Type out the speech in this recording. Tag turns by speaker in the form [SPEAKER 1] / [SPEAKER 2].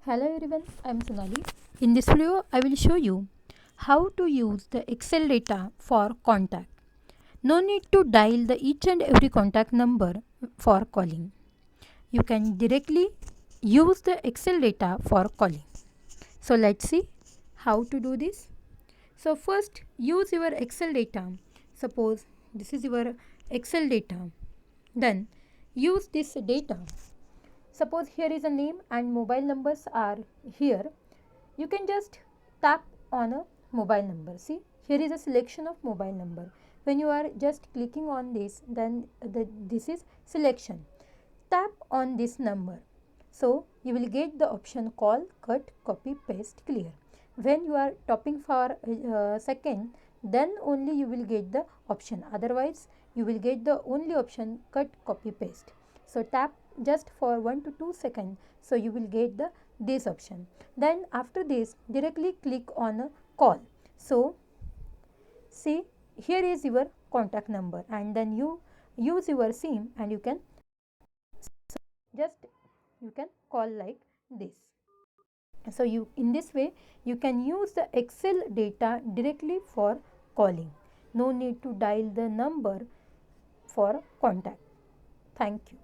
[SPEAKER 1] Hello everyone, I am Sonali. In this video, I will show you how to use the Excel data for contact. No need to dial the each and every contact number for calling. You can directly use the Excel data for calling. So let's see how to do this. So first use your Excel data. Suppose this is your Excel data. Then use this data. Suppose here is a name and mobile numbers are here. You can just tap on a mobile number. See, here is a selection of mobile number. When you are just clicking on this, then this is selection. Tap on this number. So you will get the option call, cut, copy, paste, clear. When you are tapping for a second, then only you will get the option. Otherwise, you will get the only option cut, copy, paste. So tap just for 1 to 2 seconds, so you will get the this option. Then after this, directly click on a call. So see, here is your contact number, and then you use your SIM and you can call like this. So you, in this way, you can use the Excel data directly for calling. No need to dial the number for contact. Thank you.